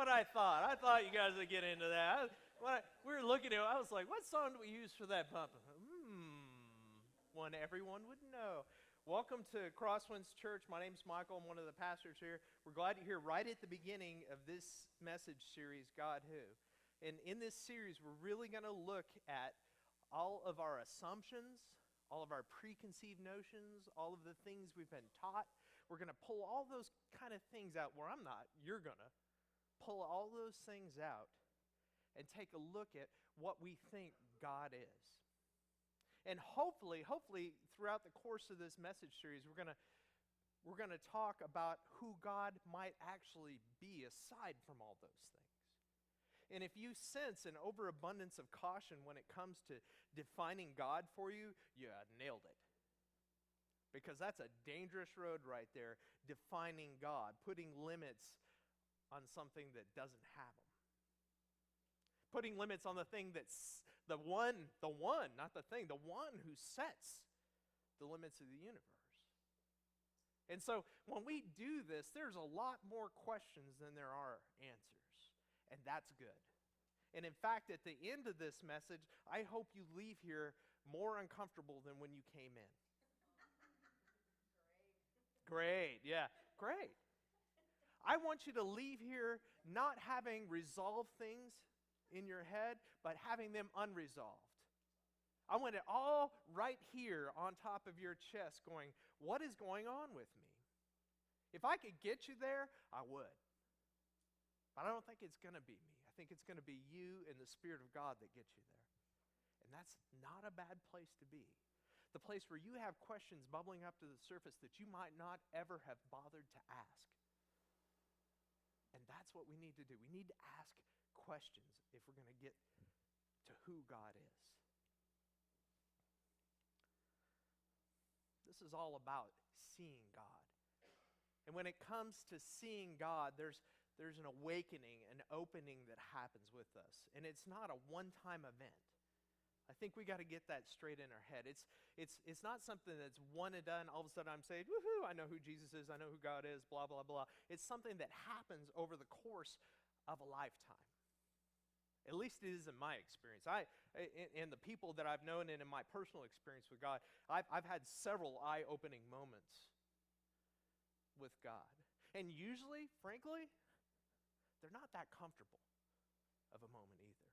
what I thought. I thought you guys would get into that. We were looking at it, I was like, what song do we use for that bump? One everyone would know. Welcome to Crosswinds Church. My name's Michael. I'm one of the pastors here. We're glad you're here right at the beginning of this message series, God Who. And in this series, we're really going to look at all of our assumptions, all of our preconceived notions, all of the things we've been taught. We're going to pull all those kind of things out where I'm not. You're going to pull all those things out and take a look at what we think God is. And hopefully throughout the course of this message series, we're going to talk about who God might actually be aside from all those things. And if you sense an overabundance of caution when it comes to defining God for you, you nailed it. Because that's a dangerous road right there, defining God, putting limits on something that doesn't have them. Putting limits on the thing that's the one, not the thing, the one who sets the limits of the universe. And so when we do this, there's a lot more questions than there are answers. And that's good. And in fact, at the end of this message, I hope you leave here more uncomfortable than when you came in. Great, yeah, great. I want you to leave here not having resolved things in your head, but having them unresolved. I want it all right here on top of your chest going, what is going on with me? If I could get you there, I would. But I don't think it's going to be me. I think it's going to be you and the Spirit of God that gets you there. And that's not a bad place to be. The place where you have questions bubbling up to the surface that you might not ever have bothered to ask. And that's what we need to do. We need to ask questions if we're going to get to who God is. This is all about seeing God. And when it comes to seeing God, there's an awakening, an opening that happens with us. And it's not a one-time event. I think we got to get that straight in our head. It's not something that's one and done. All of a sudden I'm saying, woohoo, I know who Jesus is, I know who God is, blah, blah, blah. It's something that happens over the course of a lifetime. At least it is in my experience. In the people that I've known and in my personal experience with God, I've had several eye-opening moments with God. And usually, frankly, they're not that comfortable of a moment either.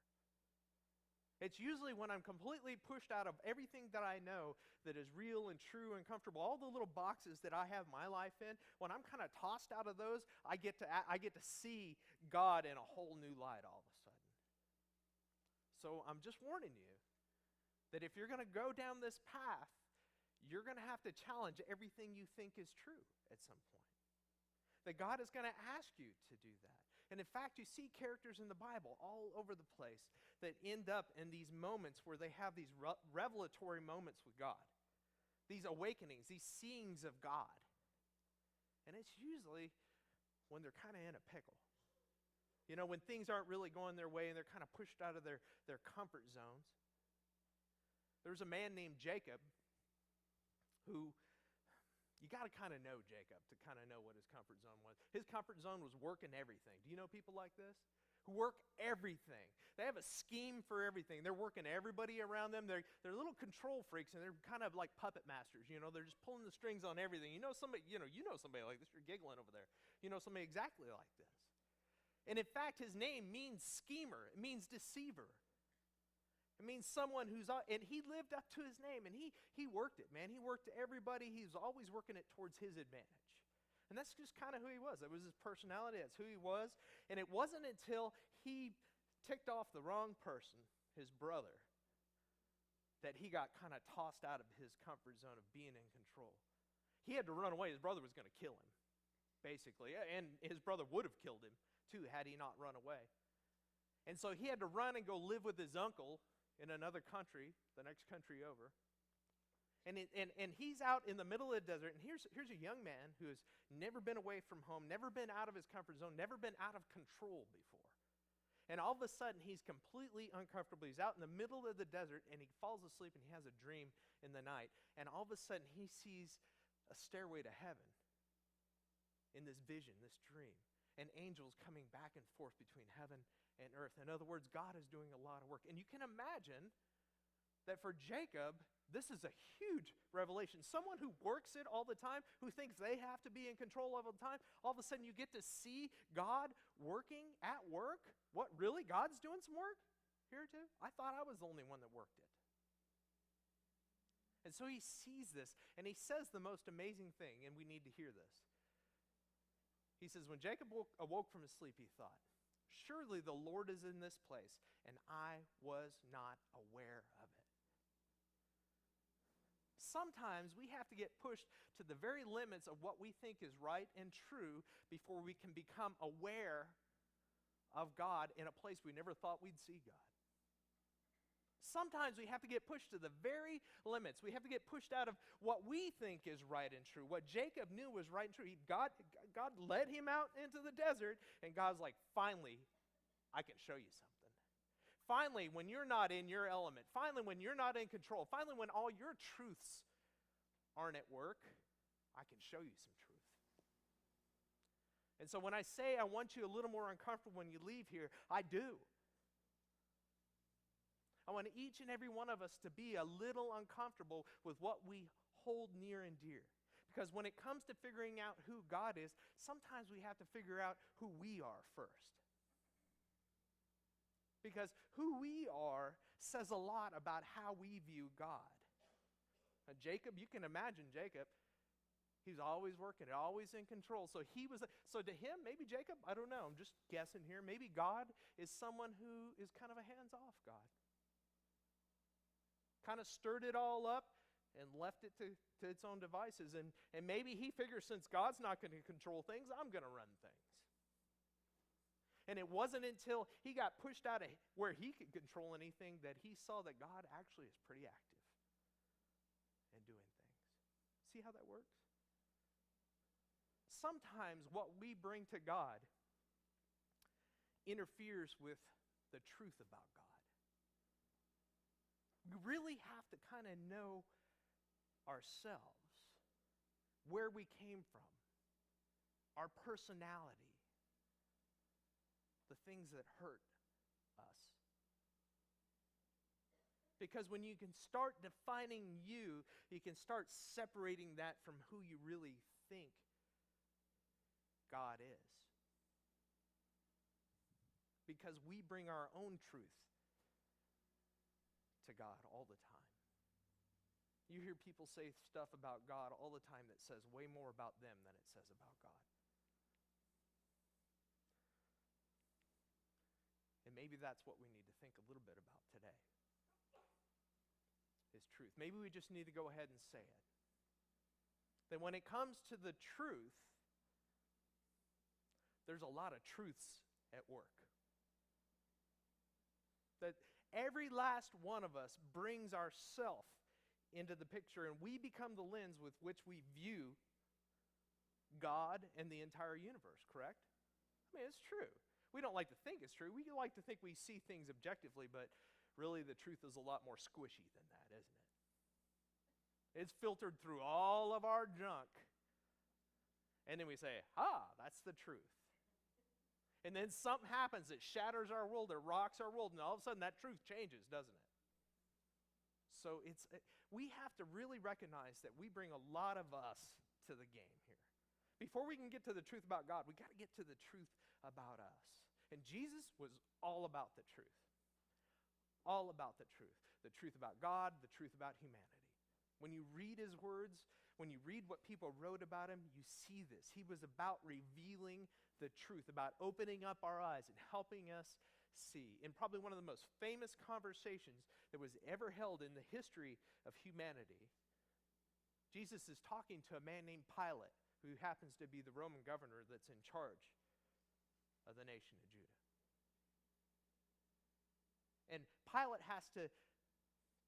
It's usually when I'm completely pushed out of everything that I know that is real and true and comfortable, all the little boxes that I have my life in, when I'm kind of tossed out of those, I get to see God in a whole new light all of a sudden. So I'm just warning you that if you're going to go down this path, you're going to have to challenge everything you think is true at some point. That God is going to ask you to do that. And in fact, you see characters in the Bible all over the place that end up in these moments where they have these revelatory moments with God. These awakenings, these seeings of God. And it's usually when they're kind of in a pickle. You know, when things aren't really going their way and they're kind of pushed out of their comfort zones. There was a man named Jacob who, you got to kind of know Jacob to kind of know what his comfort zone was. His comfort zone was working everything. Do you know people like this? Who work everything. They have a scheme for everything. They're working everybody around them. They're little control freaks, and they're kind of like puppet masters. You know, they're just pulling the strings on everything. You know somebody like this. You're giggling over there. You know somebody exactly like this. And in fact, his name means schemer. It means deceiver. It means someone and he lived up to his name, and he worked it, man. He worked everybody. He was always working it towards his advantage. And that's just kind of who he was. That was his personality. That's who he was. And it wasn't until he ticked off the wrong person, his brother, that he got kind of tossed out of his comfort zone of being in control. He had to run away. His brother was going to kill him, basically. And his brother would have killed him, too, had he not run away. And so he had to run and go live with his uncle in another country, the next country over. And he's out in the middle of the desert, and here's a young man who has never been away from home, never been out of his comfort zone, never been out of control before. And all of a sudden, he's completely uncomfortable. He's out in the middle of the desert, and he falls asleep, and he has a dream in the night. And all of a sudden, he sees a stairway to heaven in this vision, this dream. and angels coming back and forth between heaven and earth. In other words, God is doing a lot of work. And you can imagine that for Jacob, this is a huge revelation. Someone who works it all the time, who thinks they have to be in control all the time, all of a sudden you get to see God working at work. What, really? God's doing some work here too? I thought I was the only one that worked it. And so he sees this, and he says the most amazing thing, and we need to hear this. He says, when Jacob awoke from his sleep, he thought, surely the Lord is in this place, and I was not aware of it. Sometimes we have to get pushed to the very limits of what we think is right and true before we can become aware of God in a place we never thought we'd see God. Sometimes we have to get pushed to the very limits. We have to get pushed out of what we think is right and true. What Jacob knew was right and true. God led him out into the desert, and God's like, finally, I can show you something. Finally, when you're not in your element, finally, when you're not in control, finally, when all your truths aren't at work, I can show you some truth. And so when I say I want you a little more uncomfortable when you leave here, I do. I want each and every one of us to be a little uncomfortable with what we hold near and dear. Because when it comes to figuring out who God is, sometimes we have to figure out who we are first. Because who we are says a lot about how we view God. Now, Jacob, you can imagine Jacob. He's always working, always in control. So to him, maybe Jacob, I don't know, I'm just guessing here, maybe God is someone who is kind of a hands-off God. Kind of stirred it all up and left it to its own devices. And maybe he figures, since God's not going to control things, I'm going to run things. And it wasn't until he got pushed out of where he could control anything that he saw that God actually is pretty active in doing things. See how that works? Sometimes what we bring to God interferes with the truth about God. We really have to kind of know ourselves, where we came from, our personality, the things that hurt us. Because when you can start defining you can start separating that from who you really think God is. Because we bring our own truth to God all the time. You hear people say stuff about God all the time that says way more about them than it says about God. And maybe that's what we need to think a little bit about today, is truth. Maybe we just need to go ahead and say it. That when it comes to the truth, there's a lot of truths at work. That every last one of us brings ourself into the picture, and we become the lens with which we view God and the entire universe, correct? I mean, it's true. We don't like to think it's true. We like to think we see things objectively, but really the truth is a lot more squishy than that, isn't it? It's filtered through all of our junk. And then we say, that's the truth. And then something happens that shatters our world or rocks our world, and all of a sudden that truth changes, doesn't it? So we have to really recognize that we bring a lot of us to the game here. Before we can get to the truth about God, we got to get to the truth about us. And Jesus was all about the truth. All about the truth. The truth about God, the truth about humanity. When you read his words, when you read what people wrote about him, you see this. He was about revealing the truth, about opening up our eyes and helping us see. In probably one of the most famous conversations that was ever held in the history of humanity, Jesus is talking to a man named Pilate, who happens to be the Roman governor that's in charge of the nation of Judah. And Pilate has to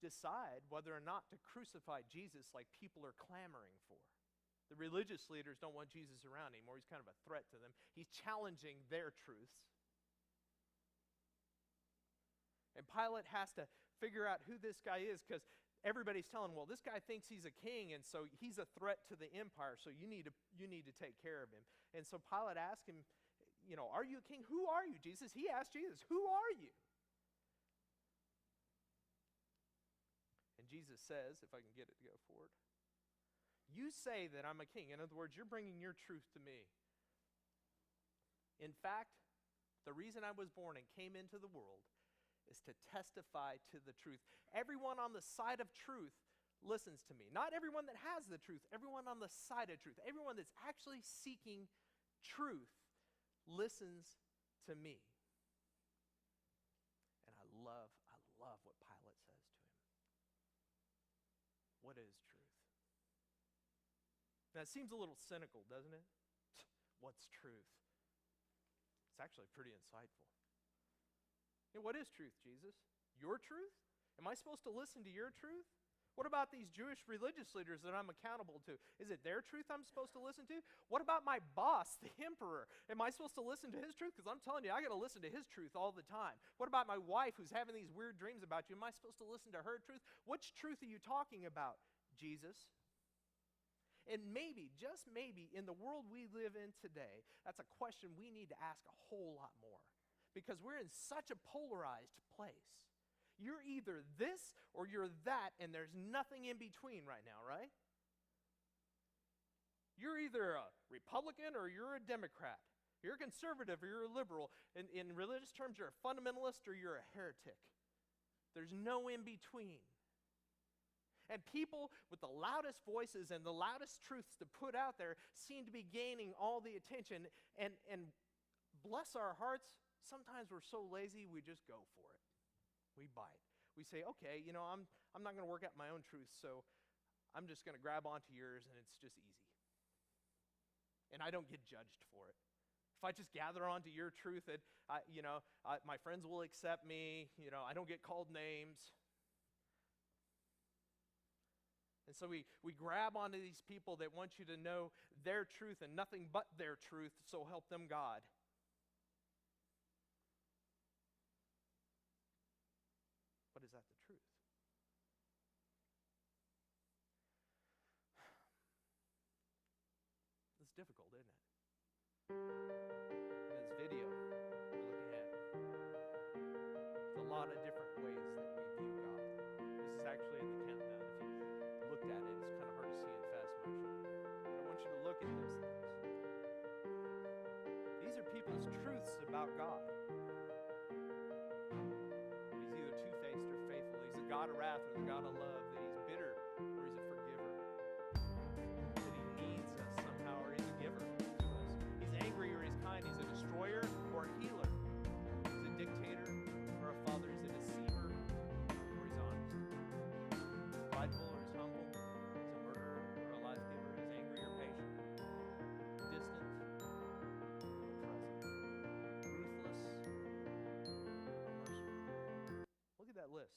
decide whether or not to crucify Jesus like people are clamoring for. The religious leaders don't want Jesus around anymore. He's kind of a threat to them. He's challenging their truths. And Pilate has to figure out who this guy is, because everybody's telling, well, this guy thinks he's a king, and so he's a threat to the empire, so you need to take care of him. And so Pilate asked him, are you a king? Who are you, Jesus? He asked Jesus, who are you? And Jesus says, if I can get it to go forward, you say that I'm a king. In other words, you're bringing your truth to me. In fact, the reason I was born and came into the world is to testify to the truth. Everyone on the side of truth listens to me. Not everyone that has the truth, everyone on the side of truth, everyone that's actually seeking truth listens to me. And I love what Pilate says to him. What is truth? Now, it seems a little cynical, doesn't it? What's truth? It's actually pretty insightful. What is truth, Jesus? Your truth? Am I supposed to listen to your truth? What about these Jewish religious leaders that I'm accountable to? Is it their truth I'm supposed to listen to? What about my boss, the emperor? Am I supposed to listen to his truth? Because I'm telling you, I got to listen to his truth all the time. What about my wife who's having these weird dreams about you? Am I supposed to listen to her truth? Which truth are you talking about, Jesus? And maybe, just maybe, in the world we live in today, that's a question we need to ask a whole lot more. Because we're in such a polarized place. You're either this or you're that, and there's nothing in between right now, right? You're either a Republican or you're a Democrat. You're a conservative or you're a liberal. In religious terms, you're a fundamentalist or you're a heretic. There's no in between. And people with the loudest voices and the loudest truths to put out there seem to be gaining all the attention. And bless our hearts, sometimes we're so lazy we just go for it. We bite. We say, okay, I'm not going to work out my own truth, so I'm just going to grab onto yours, and it's just easy. And I don't get judged for it. If I just gather onto your truth, my friends will accept me. I don't get called names. And so we grab onto these people that want you to know their truth and nothing but their truth, so help them God. But is that the truth? It's difficult, isn't it? In this video we're looking at, there's a lot of different ways that we view God. This is actually in the countdown. If you looked at it, it's kind of hard to see in fast motion. But I want you to look at those things. These are people's truths about God. He's either two-faced or faithful. He's a God of wrath or the God of love. That he's bitter or he's a forgiver. That he needs us somehow or he's a giver to us. He's angry or he's kind. He's a destroyer or a healer. He's a dictator or a father. He's a deceiver or he's honest. He's prideful or he's humble. He's a murderer or a life giver. He's angry or patient. Distant or present. Ruthless or merciful. Look at that list.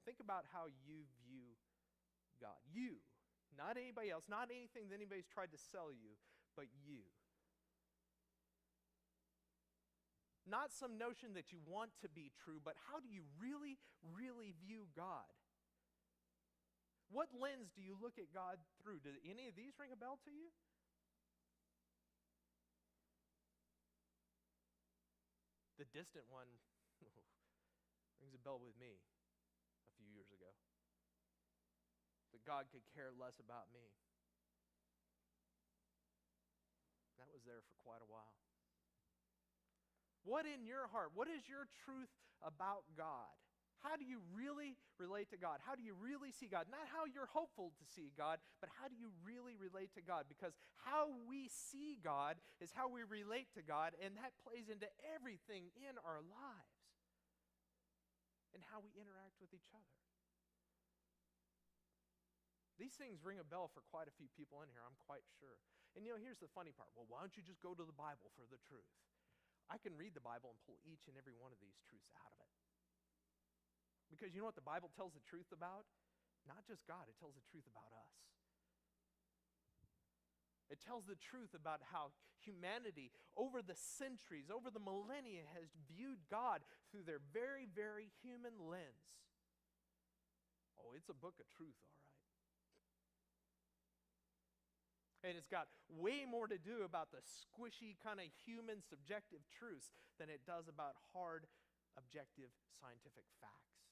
Think about how you view God. You, not anybody else, not anything that anybody's tried to sell you, but you. Not some notion that you want to be true, but how do you really, really view God? What lens do you look at God through? Do any of these ring a bell to you? The distant one rings a bell with me a few years ago. That God could care less about me. That was there for quite a while. What in your heart? What is your truth about God? How do you really relate to God? How do you really see God? Not how you're hopeful to see God, but how do you really relate to God? Because how we see God is how we relate to God, and that plays into everything in our lives and how we interact with each other. These things ring a bell for quite a few people in here, I'm quite sure. And here's the funny part. Well, why don't you just go to the Bible for the truth? I can read the Bible and pull each and every one of these truths out of it. Because you know what the Bible tells the truth about? Not just God, it tells the truth about us. It tells the truth about how humanity, over the centuries, over the millennia, has viewed God through their very, very human lens. Oh, it's a book of truth, all right. And it's got way more to do about the squishy kind of human subjective truths than it does about hard, objective scientific facts.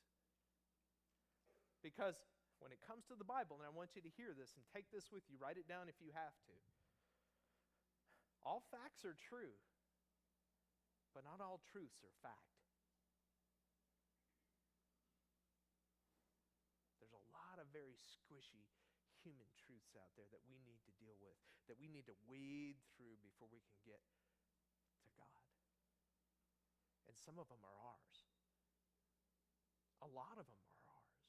Because when it comes to the Bible, and I want you to hear this and take this with you, write it down if you have to. All facts are true, but not all truths are fact. There's a lot of very squishy human truths out there that we need to deal with, that we need to wade through before we can get to God. And some of them are ours. A lot of them are ours.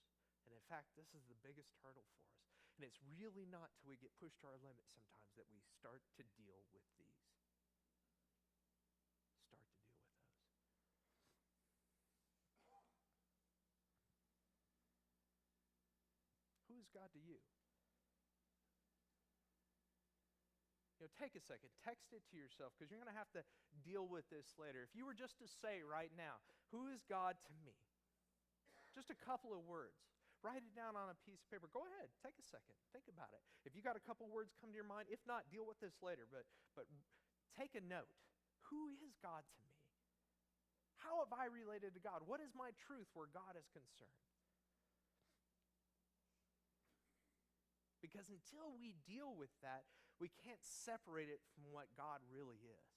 And in fact, this is the biggest hurdle for us. And it's really not till we get pushed to our limit sometimes that we start to deal with these. Start to deal with those. Who is God to you? Take a second, text it to yourself, because you're going to have to deal with this later. If you were just to say right now, who is God to me? Just a couple of words. Write it down on a piece of paper. Go ahead, take a second, think about it. If you got a couple words come to your mind, if not, deal with this later, but take a note. Who is God to me? How have I related to God? What is my truth where God is concerned? Because until we deal with that, we can't separate it from what God really is.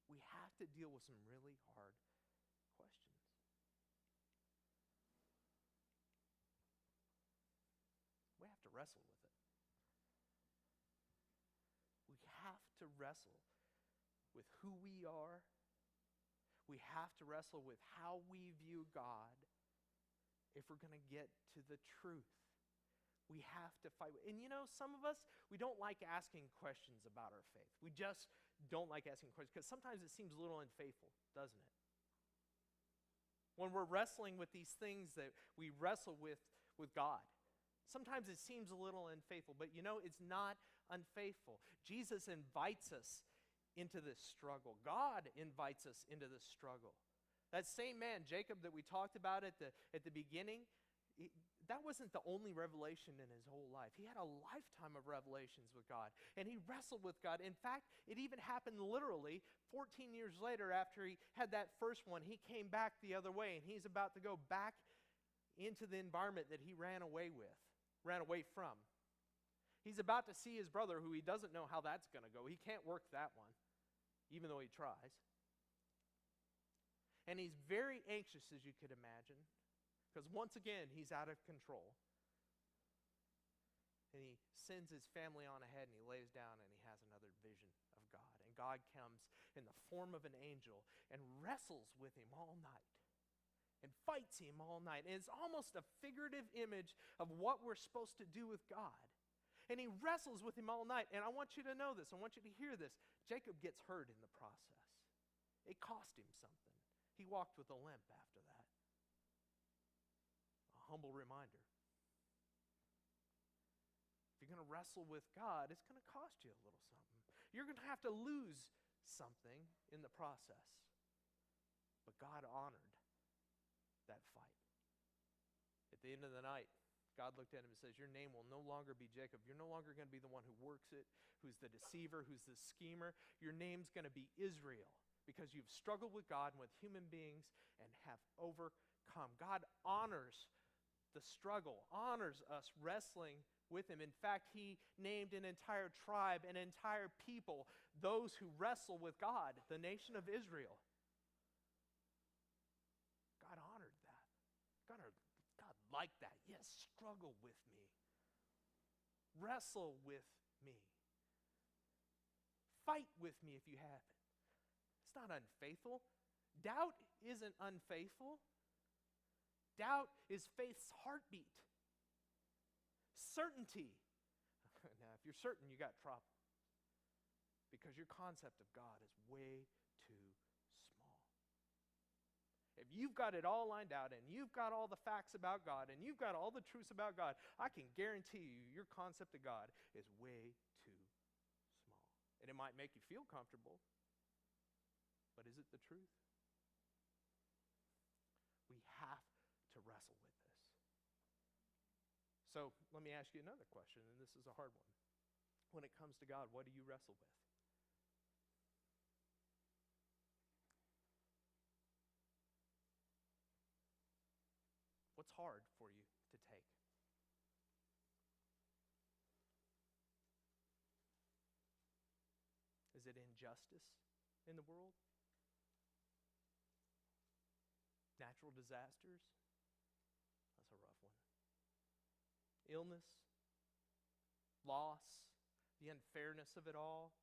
We have to deal with some really hard questions. We have to wrestle with it. We have to wrestle with who we are. We have to wrestle with how we view God if we're going to get to the truth. We have to fight. And some of us, we don't like asking questions about our faith. We just don't like asking questions because sometimes it seems a little unfaithful, doesn't it? When we're wrestling with these things that we wrestle with God, sometimes it seems a little unfaithful, but it's not unfaithful. Jesus invites us into this struggle. God invites us into this struggle. That same man, Jacob, that we talked about at the beginning, that wasn't the only revelation in his whole life. He had a lifetime of revelations with God, and he wrestled with God. In fact, it even happened literally 14 years later after he had that first one. He came back the other way, and he's about to go back into the environment that he ran away from. He's about to see his brother, who he doesn't know how that's going to go. He can't work that one, even though he tries. And he's very anxious, as you could imagine, because once again, he's out of control. And he sends his family on ahead, and he lays down, and he has another vision of God. And God comes in the form of an angel and wrestles with him all night and fights him all night. And it's almost a figurative image of what we're supposed to do with God. And he wrestles with him all night. And I want you to know this. I want you to hear this. Jacob gets hurt in the process. It cost him something. He walked with a limp after that. Humble reminder. If you're going to wrestle with God, it's going to cost you a little something. You're going to have to lose something in the process. But God honored that fight. At the end of the night, God looked at him and says, your name will no longer be Jacob. You're no longer going to be the one who works it, who's the deceiver, who's the schemer. Your name's going to be Israel, because you've struggled with God and with human beings and have overcome. God honors the struggle, honors us wrestling with him. In fact, he named an entire tribe, an entire people, those who wrestle with God, the nation of Israel. God honored that. God liked that. Yes, struggle with me. Wrestle with me. Fight with me if you have it. It's not unfaithful. Doubt isn't unfaithful. Doubt is faith's heartbeat. Certainty. Now, if you're certain, you got trouble. Because your concept of God is way too small. If you've got it all lined out and you've got all the facts about God and you've got all the truths about God, I can guarantee you your concept of God is way too small. And it might make you feel comfortable, but is it the truth? We have to wrestle with this. So let me ask you another question, and this is a hard one. When it comes to God, what do you wrestle with? What's hard for you to take? Is it injustice in the world? Natural disasters? That's a rough one. Illness? Loss? The unfairness of it all?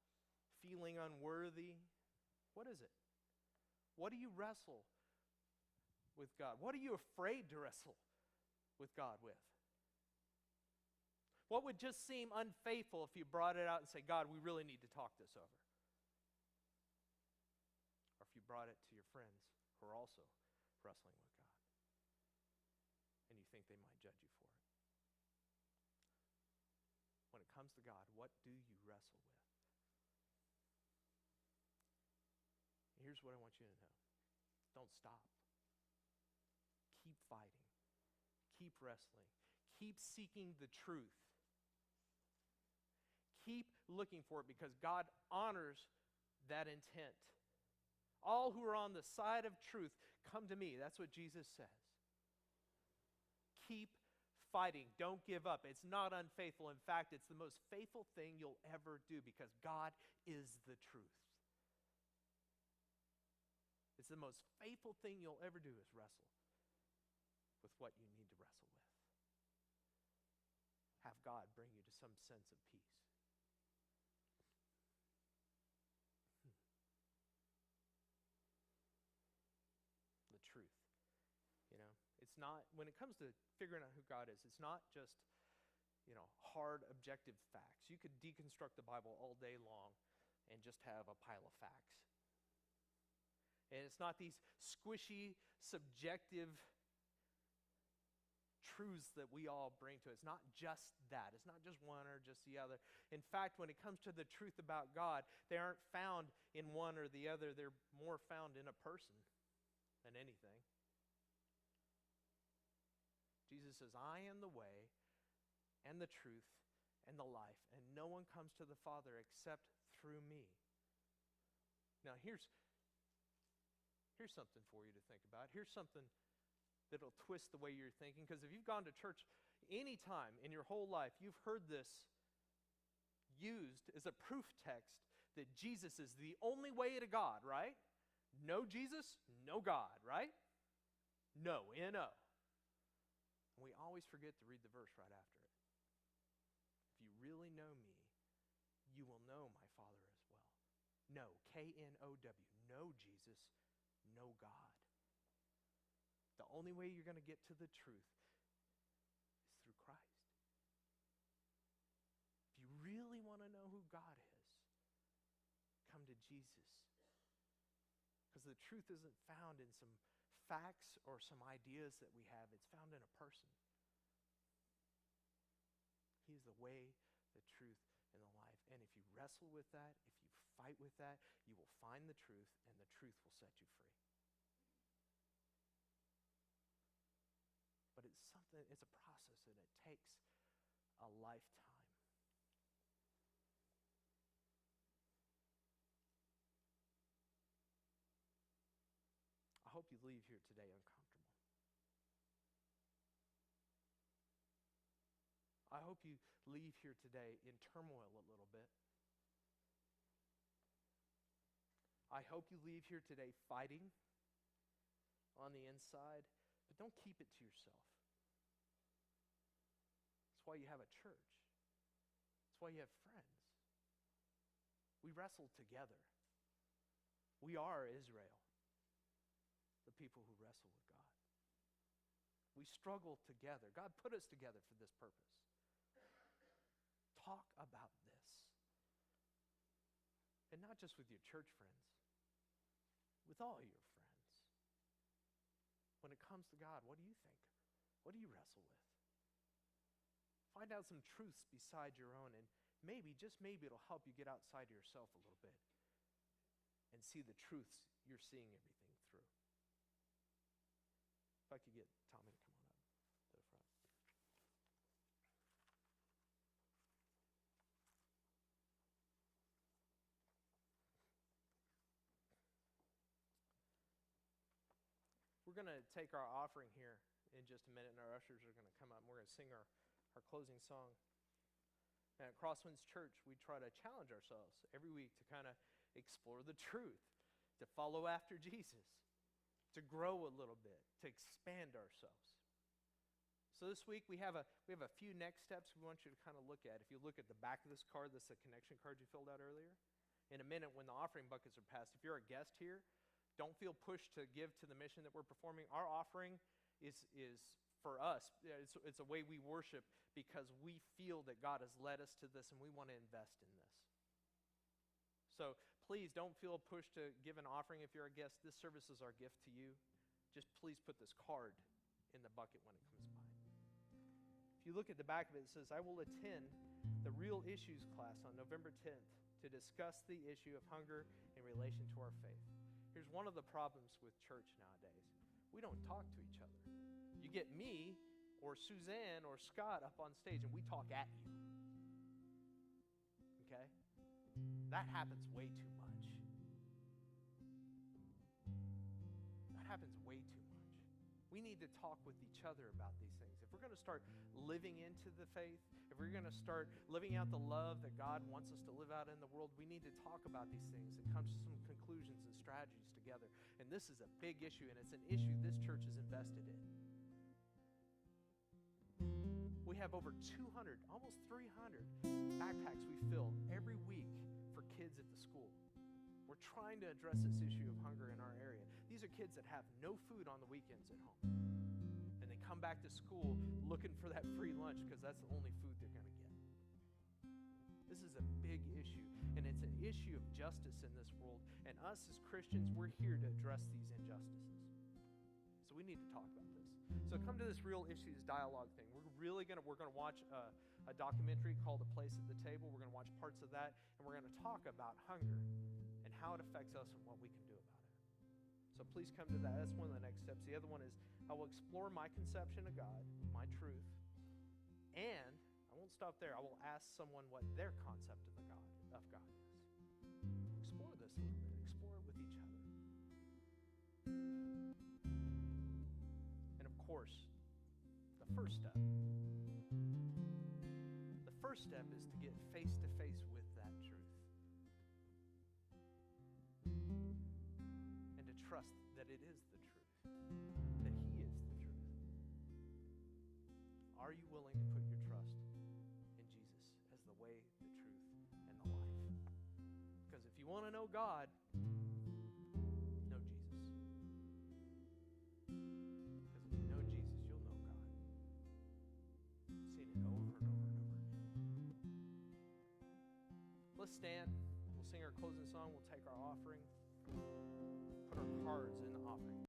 Feeling unworthy? What is it? What do you wrestle with God? What are you afraid to wrestle with God with? What would just seem unfaithful if you brought it out and say, God, we really need to talk this over? Or if you brought it to your friends who are also wrestling with God and you think they might judge you for it. When it comes to God, what do you wrestle with? Here's what I want you to know. Don't stop. Keep fighting. Keep wrestling. Keep seeking the truth. Keep looking for it because God honors that intent. All who are on the side of truth, come to me. That's what Jesus says. Keep fighting. Don't give up. It's not unfaithful. In fact, it's the most faithful thing you'll ever do because God is the truth. It's the most faithful thing you'll ever do is wrestle with what you need to wrestle with. Have God bring you to some sense of peace. The truth. You know, it's not, when it comes to figuring out who God is, it's not just, hard objective facts. You could deconstruct the Bible all day long and just have a pile of facts. And it's not these squishy, subjective truths that we all bring to it. It's not just that. It's not just one or just the other. In fact, when it comes to the truth about God, they aren't found in one or the other. They're more found in a person than anything. Jesus says, I am the way and the truth and the life, and no one comes to the Father except through me. Now, here's something for you to think about. Here's something that'll twist the way you're thinking, because if you've gone to church any time in your whole life, you've heard this used as a proof text that Jesus is the only way to God, right? No Jesus, no God, right? No, N-O. And we always forget to read the verse right after it. If you really know me, you will know my Father as well. No, K-N-O-W, no Jesus, no God. The only way you're going to get to the truth is through Christ. If you really want to know who God is, come to Jesus. Because the truth isn't found in some facts or some ideas that we have. It's found in a person. He is the way, the truth, and the life. And if you wrestle with that, if you fight with that, you will find the truth, and the truth will set you free. But it's a process, and it takes a lifetime. I hope you leave here today uncomfortable. I hope you leave here today in turmoil a little bit. I hope you leave here today fighting on the inside, but don't keep it to yourself. That's why you have a church. That's why you have friends. We wrestle together. We are Israel, the people who wrestle with God. We struggle together. God put us together for this purpose. Talk about this. And not just with your church friends, with all your friends. When it comes to God, what do you think? What do you wrestle with? Find out some truths beside your own, and maybe, just maybe, it'll help you get outside of yourself a little bit and see the truths you're seeing everything through. If I could get Tommy to come on up to the front. We're going to take our offering here in just a minute, and our ushers are going to come up, and we're going to sing our closing song. And at Crosswinds Church, we try to challenge ourselves every week to kind of explore the truth, to follow after Jesus, to grow a little bit, to expand ourselves. So this week we have a few next steps we want you to kind of look at. If you look at the back of this card, that's the connection card you filled out earlier. In a minute, when the offering buckets are passed, if you're a guest here, don't feel pushed to give to the mission that we're performing. Our offering is for us. It's a way we worship because we feel that God has led us to this and we want to invest in this. So please don't feel pushed to give an offering if you're a guest. This service is our gift to you. Just please put this card in the bucket when it comes by. If you look at the back of it, it says, I will attend the Real Issues class on November 10th to discuss the issue of hunger in relation to our faith. Here's one of the problems with church nowadays. We don't talk to each other. You get me or Suzanne or Scott up on stage and we talk at you. Okay? That happens way too much. That happens way too much. We need to talk with each other about these things. If we're going to start living into the faith, if we're going to start living out the love that God wants us to live out in the world, we need to talk about these things and come to some conclusions and strategies together. And this is a big issue, and it's an issue this church is invested in. We have over 200, almost 300 backpacks we fill every week for kids at the school. We're trying to address this issue of hunger in our area. These are kids that have no food on the weekends at home. And they come back to school looking for that free lunch because that's the only food they're going to get. This is a big issue, and it's an issue of justice in this world. And us as Christians, we're here to address these injustices. So we need to talk about this. So come to this Real Issues dialogue thing. We're going to watch a documentary called A Place at the Table. We're going to watch parts of that, and we're going to talk about hunger and how it affects us and what we can do about it. So please come to that. That's one of the next steps. The other one is I will explore my conception of God, my truth, and I won't stop there. I will ask someone what their concept of God is. Explore this a little bit. Explore it with each other. And of course, the first step is to get face to face with that truth. And to trust that it is the truth. That He is the truth. Are you willing to put your trust in Jesus as the way, the truth, and the life? Because if you want to know God, know Jesus. Because if you know Jesus, you'll know God. I've seen it over and over and over again. Let's stand. We'll sing our closing song. We'll take our offering. Put our cards in the offering.